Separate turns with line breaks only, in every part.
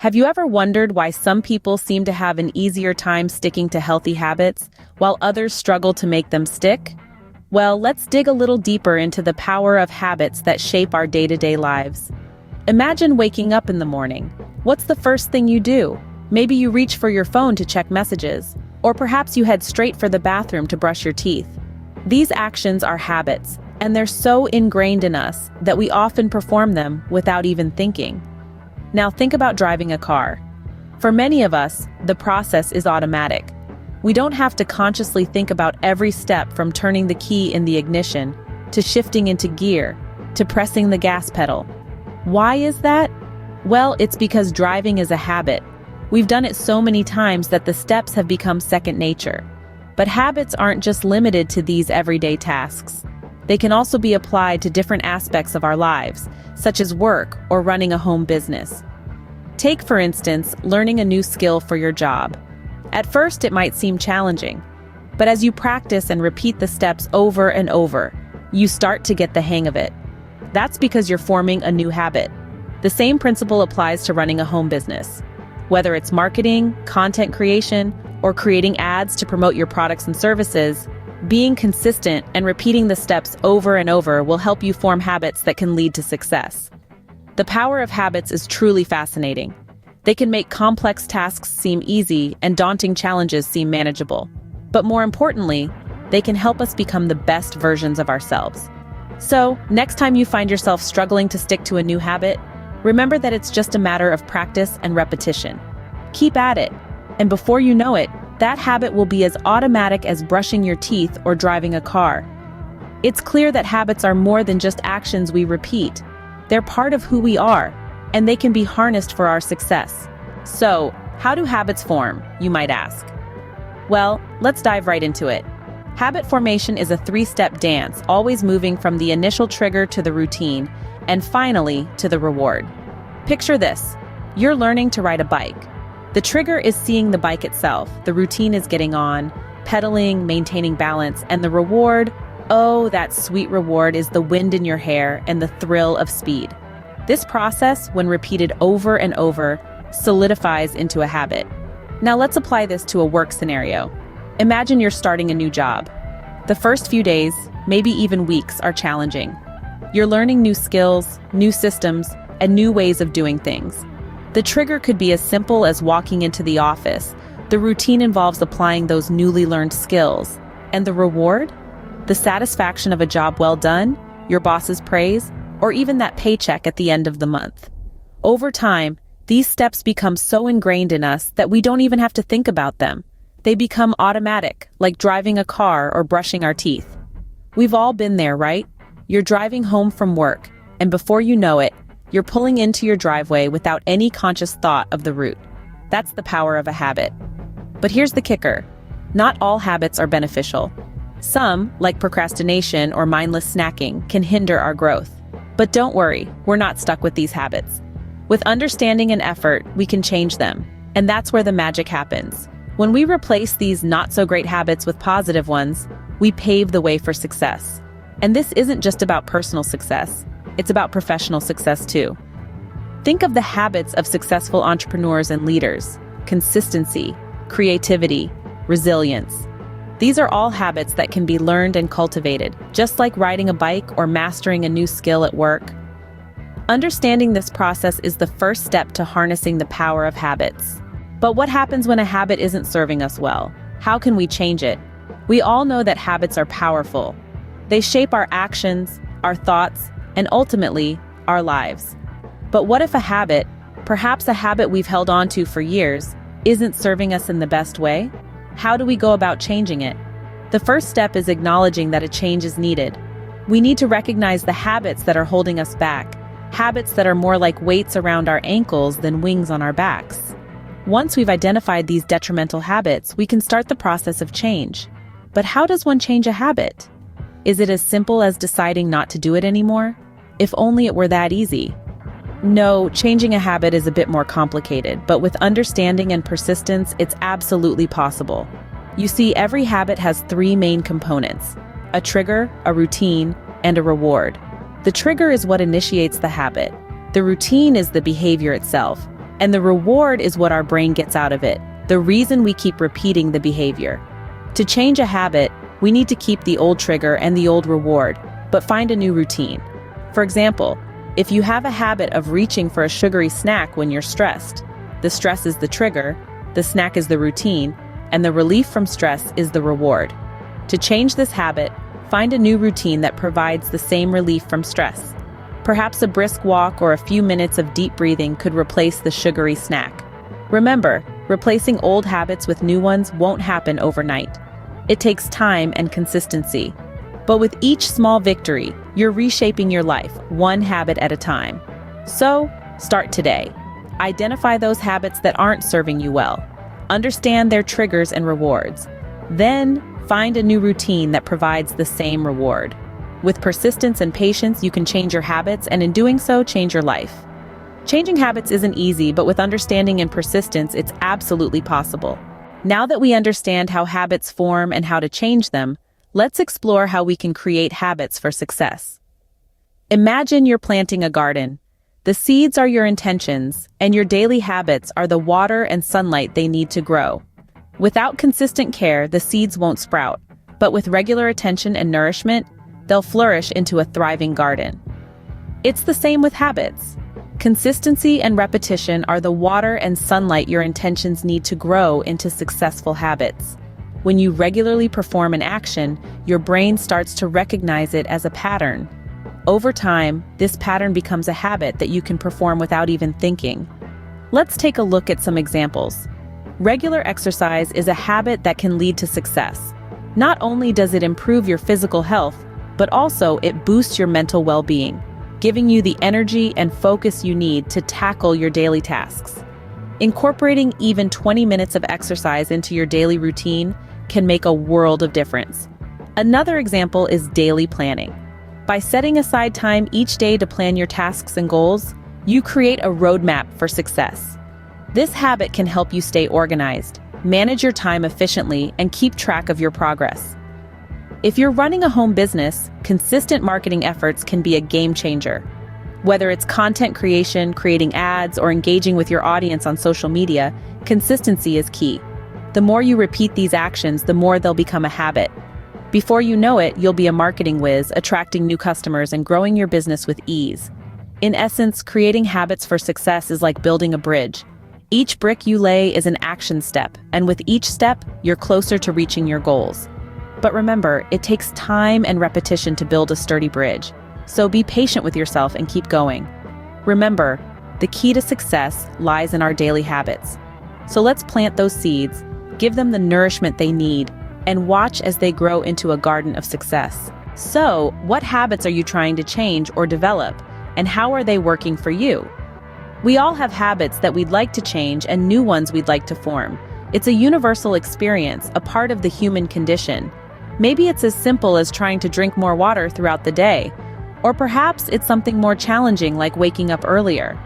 Have you ever wondered why some people seem to have an easier time sticking to healthy habits, while others struggle to make them stick? Well, let's dig a little deeper into the power of habits that shape our day-to-day lives. Imagine waking up in the morning. What's the first thing you do? Maybe you reach for your phone to check messages, or perhaps you head straight for the bathroom to brush your teeth. These actions are habits, and they're so ingrained in us that we often perform them without even thinking. Now think about driving a car. For many of us, the process is automatic. We don't have to consciously think about every step, from turning the key in the ignition, to shifting into gear, to pressing the gas pedal. Why is that? Well, it's because driving is a habit. We've done it so many times that the steps have become second nature. But habits aren't just limited to these everyday tasks. They can also be applied to different aspects of our lives, such as work or running a home business. Take, for instance, learning a new skill for your job. At first, it might seem challenging, but as you practice and repeat the steps over and over, you start to get the hang of it. That's because you're forming a new habit. The same principle applies to running a home business. Whether it's marketing, content creation, or creating ads to promote your products and services, being consistent and repeating the steps over and over will help you form habits that can lead to success. The power of habits is truly fascinating. They can make complex tasks seem easy and daunting challenges seem manageable. But more importantly, they can help us become the best versions of ourselves. So, next time you find yourself struggling to stick to a new habit, remember that it's just a matter of practice and repetition. Keep at it, and before you know it, that habit will be as automatic as brushing your teeth or driving a car. It's clear that habits are more than just actions we repeat. They're part of who we are, and they can be harnessed for our success. So, how do habits form, you might ask? Well, let's dive right into it. Habit formation is a three-step dance, always moving from the initial trigger to the routine, and finally to the reward. Picture this. You're learning to ride a bike. The trigger is seeing the bike itself, the routine is getting on, pedaling, maintaining balance, and the reward, oh, that sweet reward, is the wind in your hair and the thrill of speed. This process, when repeated over and over, solidifies into a habit. Now let's apply this to a work scenario. Imagine you're starting a new job. The first few days, maybe even weeks, are challenging. You're learning new skills, new systems, and new ways of doing things. The trigger could be as simple as walking into the office. The routine involves applying those newly learned skills. And the reward? The satisfaction of a job well done, your boss's praise, or even that paycheck at the end of the month. Over time, these steps become so ingrained in us that we don't even have to think about them. They become automatic, like driving a car or brushing our teeth. We've all been there, right? You're driving home from work, and before you know it, you're pulling into your driveway without any conscious thought of the route. That's the power of a habit. But here's the kicker. Not all habits are beneficial. Some, like procrastination or mindless snacking, can hinder our growth. But don't worry, we're not stuck with these habits. With understanding and effort, we can change them. And that's where the magic happens. When we replace these not-so-great habits with positive ones, we pave the way for success. And this isn't just about personal success. It's about professional success too. Think of the habits of successful entrepreneurs and leaders: consistency, creativity, resilience. These are all habits that can be learned and cultivated, just like riding a bike or mastering a new skill at work. Understanding this process is the first step to harnessing the power of habits. But what happens when a habit isn't serving us well? How can we change it? We all know that habits are powerful. They shape our actions, our thoughts, and ultimately, our lives. But what if a habit, perhaps a habit we've held on to for years, isn't serving us in the best way? How do we go about changing it? The first step is acknowledging that a change is needed. We need to recognize the habits that are holding us back, habits that are more like weights around our ankles than wings on our backs. Once we've identified these detrimental habits, we can start the process of change. But how does one change a habit? Is it as simple as deciding not to do it anymore? If only it were that easy. No, changing a habit is a bit more complicated, but with understanding and persistence, it's absolutely possible. You see, every habit has three main components: a trigger, a routine, and a reward. The trigger is what initiates the habit. The routine is the behavior itself, And the reward is what our brain gets out of it, the reason we keep repeating the behavior. To change a habit, we need to keep the old trigger and the old reward, but find a new routine. For example, if you have a habit of reaching for a sugary snack when you're stressed, the stress is the trigger, the snack is the routine, and the relief from stress is the reward. To change this habit, find a new routine that provides the same relief from stress. Perhaps a brisk walk or a few minutes of deep breathing could replace the sugary snack. Remember, replacing old habits with new ones won't happen overnight. It takes time and consistency. But with each small victory, you're reshaping your life, one habit at a time. So, start today. Identify those habits that aren't serving you well. Understand their triggers and rewards. Then, find a new routine that provides the same reward. With persistence and patience, you can change your habits, and in doing so, change your life. Changing habits isn't easy, but with understanding and persistence, it's absolutely possible. Now that we understand how habits form and how to change them, let's explore how we can create habits for success. Imagine you're planting a garden. The seeds are your intentions, and your daily habits are the water and sunlight they need to grow. Without consistent care, the seeds won't sprout, but with regular attention and nourishment, they'll flourish into a thriving garden. It's the same with habits. Consistency and repetition are the water and sunlight your intentions need to grow into successful habits. When you regularly perform an action, your brain starts to recognize it as a pattern. Over time, this pattern becomes a habit that you can perform without even thinking. Let's take a look at some examples. Regular exercise is a habit that can lead to success. Not only does it improve your physical health, but also it boosts your mental well-being, giving you the energy and focus you need to tackle your daily tasks. Incorporating even 20 minutes of exercise into your daily routine can make a world of difference. Another example is daily planning. By setting aside time each day to plan your tasks and goals, you create a roadmap for success. This habit can help you stay organized, manage your time efficiently, and keep track of your progress. If you're running a home business, consistent marketing efforts can be a game changer. Whether it's content creation, creating ads, or engaging with your audience on social media, consistency is key. The more you repeat these actions, the more they'll become a habit. Before you know it, you'll be a marketing whiz, attracting new customers and growing your business with ease. In essence, creating habits for success is like building a bridge. Each brick you lay is an action step, and with each step, you're closer to reaching your goals. But remember, it takes time and repetition to build a sturdy bridge. So be patient with yourself and keep going. Remember, the key to success lies in our daily habits. So let's plant those seeds, give them the nourishment they need, and watch as they grow into a garden of success. So, what habits are you trying to change or develop, and how are they working for you? We all have habits that we'd like to change and new ones we'd like to form. It's a universal experience, a part of the human condition. Maybe it's as simple as trying to drink more water throughout the day, or perhaps it's something more challenging like waking up earlier.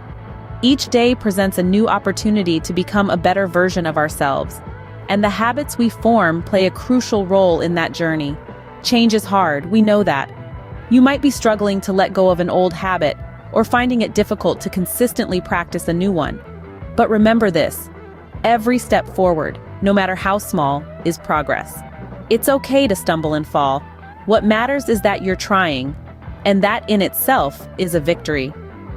Each day presents a new opportunity to become a better version of ourselves, and the habits we form play a crucial role in that journey. Change is hard, we know that. You might be struggling to let go of an old habit, or finding it difficult to consistently practice a new one. But remember this, every step forward, no matter how small, is progress. It's okay to stumble and fall. What matters is that you're trying, and that in itself is a victory.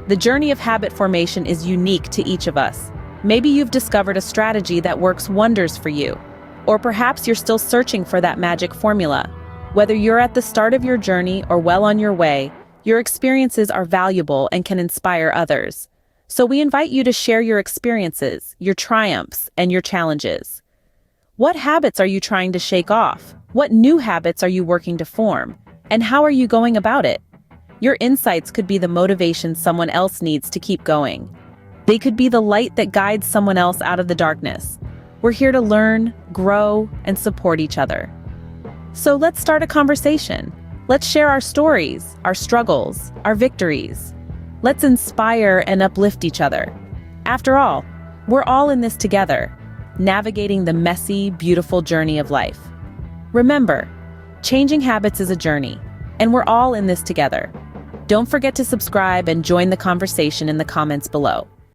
The journey of habit formation is unique to each of us. Maybe you've discovered a strategy that works wonders for you, or perhaps you're still searching for that magic formula. Whether you're at the start of your journey or well on your way, your experiences are valuable and can inspire others. So we invite you to share your experiences, your triumphs, and your challenges. What habits are you trying to shake off? What new habits are you working to form? And how are you going about it? Your insights could be the motivation someone else needs to keep going. They could be the light that guides someone else out of the darkness. We're here to learn, grow, and support each other. So let's start a conversation. Let's share our stories, our struggles, our victories. Let's inspire and uplift each other. After all, we're all in this together, navigating the messy, beautiful journey of life. Remember, changing habits is a journey, and we're all in this together. Don't forget to subscribe and join the conversation in the comments below.